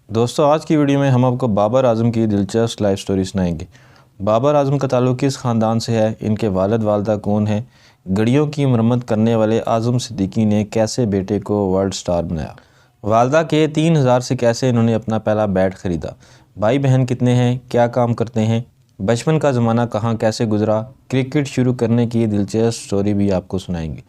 दोस्तों, आज की वीडियो में हम आपको बाबर आजम की दिलचस्प लाइफ स्टोरी सुनाएंगे। बाबर आजम का ताल्लुक किस ख़ानदान से है, इनके वालिद वालदा कौन हैं, घड़ियों की मरम्मत करने वाले आज़म सिद्दीकी ने कैसे बेटे को वर्ल्ड स्टार बनाया, वालदा के 3000 से कैसे इन्होंने अपना पहला बैट ख़रीदा, भाई बहन कितने हैं, क्या काम करते हैं, बचपन का ज़माना कहाँ कैसे गुजरा, क्रिकेट शुरू करने की दिलचस्प स्टोरी भी आपको सुनाएंगे।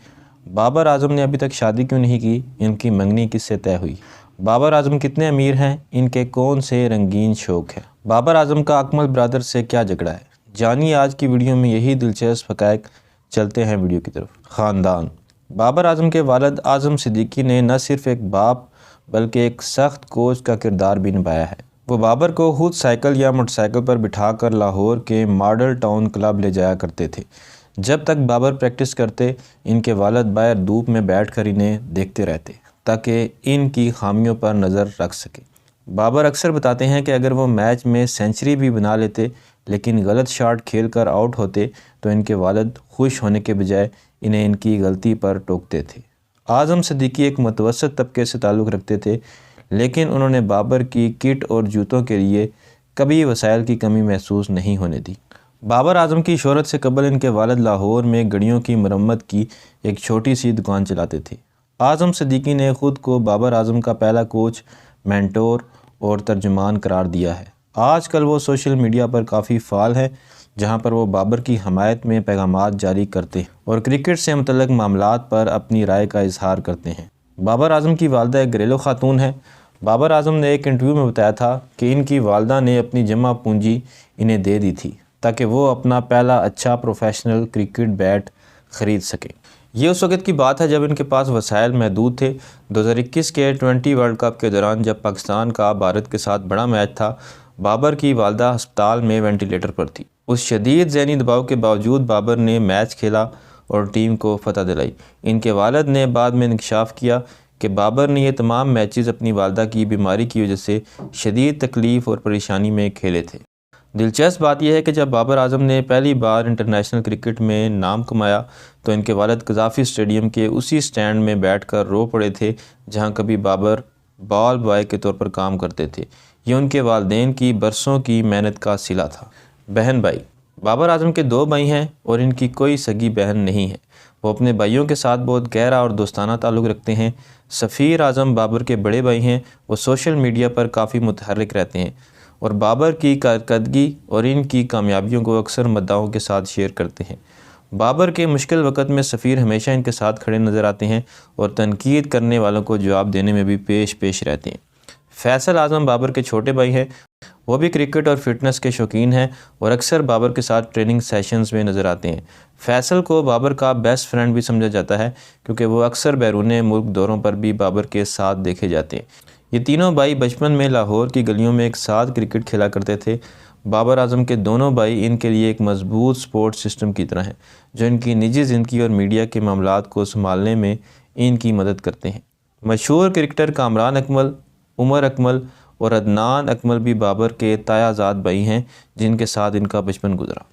बाबर आजम ने अभी तक शादी क्यों नहीं की, इनकी मंगनी किससे तय हुई, बाबर आजम कितने अमीर हैं, इनके कौन से रंगीन शौक हैं, बाबर आजम का अकमल ब्रदर से क्या झगड़ा है, जानिए आज की वीडियो में यही दिलचस्प हक़ाइक़। चलते हैं वीडियो की तरफ। ख़ानदान। बाबर आजम के वालिद आज़म सिद्दीकी ने न सिर्फ एक बाप बल्कि एक सख्त कोच का किरदार भी निभाया है। वो बाबर को खुद साइकिल या मोटरसाइकिल पर बिठाकर लाहौर के मॉडल टाउन क्लब ले जाया करते थे। जब तक बाबर प्रैक्टिस करते, इनके वालिद बाहर धूप में बैठकर इन्हें देखते रहते ताकि इनकी खामियों पर नज़र रख सके। बाबर अक्सर बताते हैं कि अगर वो मैच में सेंचुरी भी बना लेते लेकिन गलत शॉट खेलकर आउट होते तो इनके वालिद खुश होने के बजाय इन्हें इनकी गलती पर टोकते थे। आज़म सिद्दीकी एक मुतवस्सित तबके से ताल्लुक़ रखते थे, लेकिन उन्होंने बाबर की किट और जूतों के लिए कभी वसाइल की कमी महसूस नहीं होने दी। बाबर आजम की शोहरत से कबल इनके वालिद लाहौर में घड़ियों की मरम्मत की एक छोटी सी दुकान चलाते थे। आज़म सिद्दीकी ने ख़ुद को बाबर आजम का पहला कोच, मेंटोर और तर्जुमान करार दिया है। आजकल वो सोशल मीडिया पर काफ़ी फ़ाल हैं, जहां पर वो बाबर की हमायत में पैगामात जारी करते हैं और क्रिकेट से मुतल्लिक़ मामलात पर अपनी राय का इजहार करते हैं। बाबर आजम की वालदा एक घरेलू खातून है। बाबर आजम ने एक इंटरव्यू में बताया था कि इनकी वालदा ने अपनी जमा पूंजी इन्हें दे दी थी ताकि वो अपना पहला अच्छा प्रोफेशनल क्रिकेट बैट ख़रीद सकें। ये उस वक़्त की बात है जब इनके पास वसाइल महदूद थे। 2021 के T20 वर्ल्ड कप के दौरान जब पाकिस्तान का भारत के साथ बड़ा मैच था, बाबर की वालदा अस्पताल में वेंटिलेटर पर थी। उस शदीद ज़हनी दबाव के बावजूद बाबर ने मैच खेला और टीम को फतह दिलाई। इनके वालिद ने बाद में इंकशाफ किया कि बाबर ने ये तमाम मैचेस अपनी वालदा की बीमारी की वजह से शदीद तकलीफ़ और परेशानी में खेले थे। दिलचस्प बात यह है कि जब बाबर आजम ने पहली बार इंटरनेशनल क्रिकेट में नाम कमाया तो इनके वालिद कज़ाफ़ी स्टेडियम के उसी स्टैंड में बैठकर रो पड़े थे जहां कभी बाबर बॉल बॉय के तौर पर काम करते थे। ये उनके वालिदैन की बरसों की मेहनत का सिला था। बहन भाई। बाबर आजम के 2 भाई हैं और इनकी कोई सगी बहन नहीं है। वो अपने भाइयों के साथ बहुत गहरा और दोस्ताना ताल्लुक़ रखते हैं। सफ़ीर आजम बाबर के बड़े भाई हैं। वो सोशल मीडिया पर काफ़ी मुतहर्रिक रहते हैं और बाबर की कारकर्दगी और इनकी कामयाबियों को अक्सर मद्दाहों के साथ शेयर करते हैं। बाबर के मुश्किल वक़्त में सफ़ीर हमेशा इनके साथ खड़े नज़र आते हैं और तनकीद करने वालों को जवाब देने में भी पेश रहते हैं। फैसल आजम बाबर के छोटे भाई हैं। वो भी क्रिकेट और फिटनेस के शौकीन हैं और अक्सर बाबर के साथ ट्रेनिंग सेशंस में नज़र आते हैं। फैसल को बाबर का बेस्ट फ्रेंड भी समझा जाता है क्योंकि वो अक्सर बैरून मुल्क दौरों पर भी बाबर के साथ देखे जाते हैं। ये तीनों भाई बचपन में लाहौर की गलियों में एक साथ क्रिकेट खेला करते थे। बाबर आजम के दोनों भाई इनके लिए एक मजबूत सपोर्ट सिस्टम की तरह हैं, जो इनकी निजी ज़िंदगी और मीडिया के मामलात को संभालने में इनकी मदद करते हैं। मशहूर क्रिकेटर कामरान अकमल, उमर अकमल और अदनान अकमल भी बाबर के तायाजाद भाई हैं, जिनके साथ इनका बचपन गुजरा।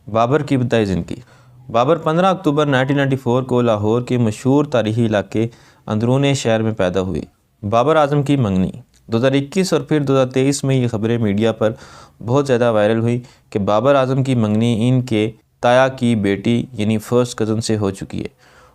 बाबर की इब्तदाई ज़िंदगी। बाबर 15 अक्टूबर 1994 को लाहौर के मशहूर तारीख़ी इलाके अंदरून शहर में पैदा हुए। बाबर आजम की मंगनी। 2021 और फिर 2023 में ये ख़बरें मीडिया पर बहुत ज़्यादा वायरल हुई कि बाबर आजम की मंगनी इनके ताया की बेटी यानी फर्स्ट कज़न से हो चुकी है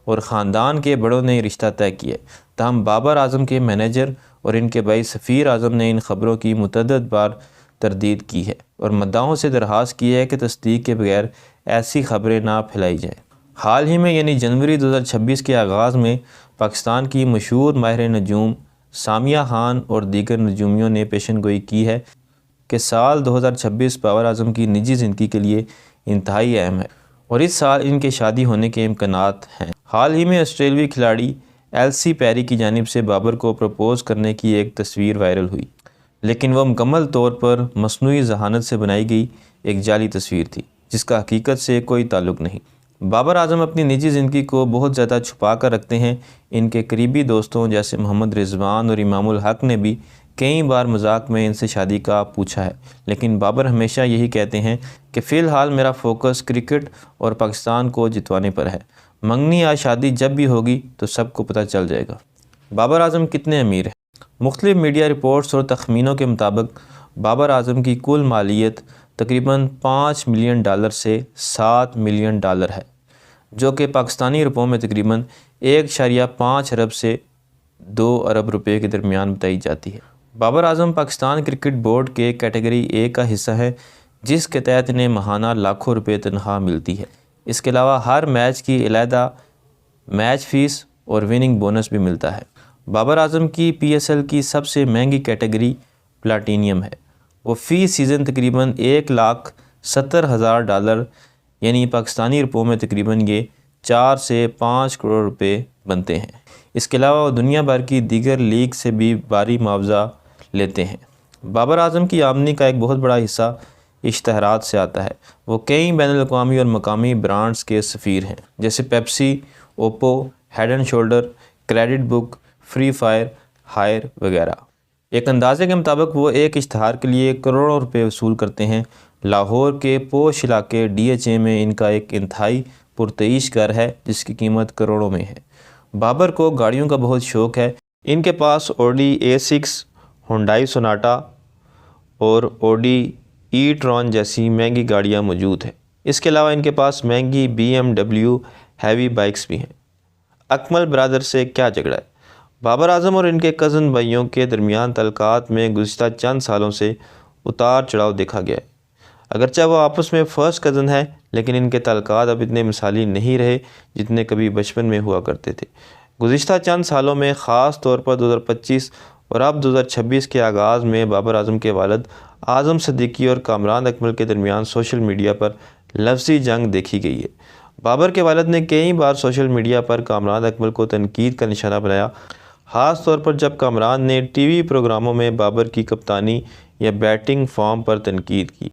और ख़ानदान के बड़ों ने रिश्ता तय किया है। ताहम बाबर आजम के मैनेजर और इनके भाई सफ़ीर आजम ने इन ख़बरों की मुतअद्दिद बार तरदीद की है और मद्दाहों से दरख्वास्त की है कि तस्दीक के बगैर ऐसी ख़बरें ना फैलाई जाएँ। हाल ही में यानी जनवरी 2026 के आगाज़ में पाकिस्तान की मशहूर माहिर नजूम सामिया खान और दीगर नजूमियों ने पेशन गोई की है कि साल 2026 बाबर आजम की निजी ज़िंदगी के लिए इंतहाई अहम है और इस साल इनके शादी होने के इम्कानात हैं। हाल ही में ऑस्ट्रेलियाई खिलाड़ी एलसी पैरी की जानिब से बाबर को प्रपोज़ करने की एक तस्वीर वायरल हुई, लेकिन वह मुकम्मल तौर पर मसनूई जहानत से बनाई गई एक जाली तस्वीर थी जिसका हकीकत से कोई ताल्लुक़ नहीं। बाबर आजम अपनी निजी ज़िंदगी को बहुत ज़्यादा छुपा कर रखते हैं। इनके करीबी दोस्तों जैसे मोहम्मद रिजवान और इमामुल हक ने भी कई बार मजाक में इनसे शादी का पूछा है, लेकिन बाबर हमेशा यही कहते हैं कि फ़िलहाल मेरा फ़ोकस क्रिकेट और पाकिस्तान को जितवाने पर है। मंगनी या शादी जब भी होगी तो सबको पता चल जाएगा। बाबर आजम कितने अमीर हैं। मुख्तलिफ मीडिया रिपोर्ट्स और तखमीनों के मुताबिक बाबर आजम की कुल मालियत तकरीबन $5 मिलियन से $7 मिलियन है, जो कि पाकिस्तानी रुपयों में तकरीबन 1.5 अरब से 2 अरब रुपए के दरमियान बताई जाती है। बाबर आजम पाकिस्तान क्रिकेट बोर्ड के कैटेगरी ए का हिस्सा है, जिसके तहत इन्हें माहाना लाखों रुपए तनख्वाह मिलती है। इसके अलावा हर मैच की अलहदा मैच फ़ीस और विनिंग बोनस भी मिलता है। बाबर आजम की PSL की सबसे महंगी कैटेगरी प्लाटीनियम है। वो फ़ी सीज़न तकरीबन $1,70,000 यानी पाकिस्तानी रुपयों में तकरीबन ये 4 से 5 करोड़ रुपए बनते हैं। इसके अलावा वो दुनिया भर की दीगर लीग से भी भारी मुआवजा लेते हैं। बाबर आजम की आमदनी का एक बहुत बड़ा हिस्सा इश्तहारात से आता है। वो कई बैनुल-अक़वामी और मकामी ब्रांड्स के सफ़ीर हैं, जैसे Pepsi, Oppo, Head and Shoulder, Credit Book, Free Fire, Haier वगैरह। एक अंदाजे के मुताबिक वो एक इश्तहार के लिए करोड़ों रुपए वसूल करते हैं। लाहौर के पोश इलाके DHA में इनका एक इंतहाई पुरतईश घर है, जिसकी कीमत करोड़ों में है। बाबर को गाड़ियों का बहुत शौक़ है। इनके पास Audi A6, Hyundai Sonata और Audi e-tron जैसी महंगी गाड़ियाँ मौजूद हैं। इसके अलावा इनके पास महंगी BMW हैवी बाइक्स भी हैं। अकमल ब्रदर से क्या झगड़ा है? बाबर आजम और इनके कज़न भाइयों के दरमियान तल्कात में गुज़िश्ता चंद सालों से उतार चढ़ाव देखा गया है। अगरचे वो आपस में फ़र्स्ट कज़न हैं, लेकिन इनके तल्कात अब इतने मिसाली नहीं रहे जितने कभी बचपन में हुआ करते थे। गुज़िश्ता चंद सालों में ख़ास तौर पर 2025 और अब 2026 के आगाज़ में बाबर आजम के वालिद आज़म सिद्दीकी और कामरान अकमल के दरमियान सोशल मीडिया पर लफ्ज़ी जंग देखी गई है। बाबर के वालिद ने कई बार सोशल मीडिया पर कामरान अकमल को तनकीद का निशाना बनाया, ख़ास तौर पर जब कामरान ने TV प्रोग्रामों में बाबर की कप्तानी या बैटिंग फॉर्म पर तनकीद की।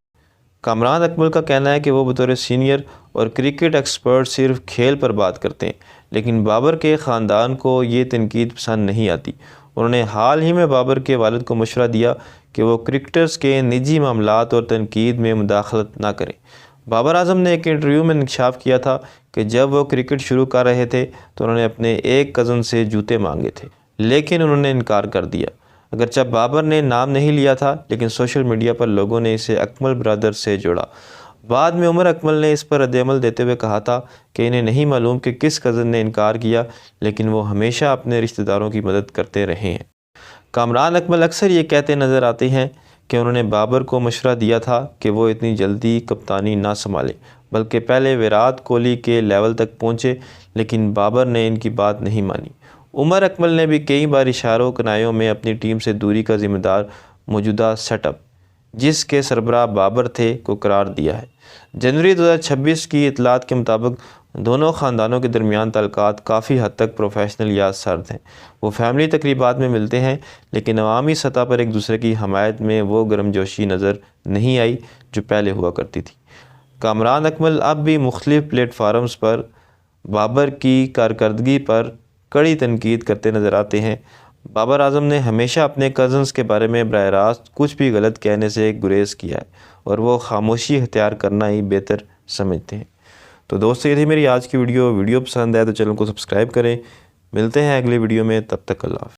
कामरान अकमल का कहना है कि वो बतौर सीनियर और क्रिकेट एक्सपर्ट सिर्फ खेल पर बात करते हैं, लेकिन बाबर के ख़ानदान को ये तनकीद पसंद नहीं आती। उन्होंने हाल ही में बाबर के वालिद को मशवरा दिया कि वो क्रिकेटर्स के निजी मामलात और तनकीद में मुदाखलत ना करें। बाबर आजम ने एक इंटरव्यू में इंकशाफ किया था कि जब वो क्रिकेट शुरू कर रहे थे तो उन्होंने अपने एक कज़न से जूते मांगे थे, लेकिन उन्होंने इनकार कर दिया। अगरचे बाबर ने नाम नहीं लिया था, लेकिन सोशल मीडिया पर लोगों ने इसे अकमल ब्रदर से जोड़ा। बाद में उमर अकमल ने इस पर रद्द-ए-अमल देते हुए कहा था कि इन्हें नहीं मालूम कि किस कज़न ने इनकार किया, लेकिन वो हमेशा अपने रिश्तेदारों की मदद करते रहे हैं। कामरान अकमल अक्सर ये कहते नज़र आते हैं कि उन्होंने बाबर को मशवरा दिया था कि वो इतनी जल्दी कप्तानी ना संभालें, बल्कि पहले विराट कोहली के लेवल तक पहुँचे, लेकिन बाबर ने इनकी बात नहीं मानी। उमर अकमल ने भी कई बार इशारों कनायों में अपनी टीम से दूरी का ज़िम्मेदार मौजूदा सेटअप, जिसके सरबराह बाबर थे, को करार दिया है। जनवरी 2026 की इतलात के मुताबिक दोनों ख़ानदानों के दरमियान तल्कात काफ़ी हद तक प्रोफेशनल या सर्द हैं। वो फैमिली तकरीबात में मिलते हैं, लेकिन अवामी सतह पर एक दूसरे की हमायत में वो गर्मजोशी नज़र नहीं आई जो पहले हुआ करती थी। कामरान अकमल अब भी मुख्तलिफ प्लेटफार्म्स पर बाबर की कारकर्दगी पर कड़ी तनकीद करते नज़र आते हैं। बाबर आजम ने हमेशा अपने कज़न्स के बारे में बराह रास्त कुछ भी गलत कहने से गुरेज़ किया है और वो खामोशी इख्तियार करना ही बेहतर समझते हैं। तो दोस्तों, ये थी मेरी आज की वीडियो पसंद आए तो चैनल को सब्सक्राइब करें। मिलते हैं अगले वीडियो में, तब तक अल्लाह हाफ़िज़।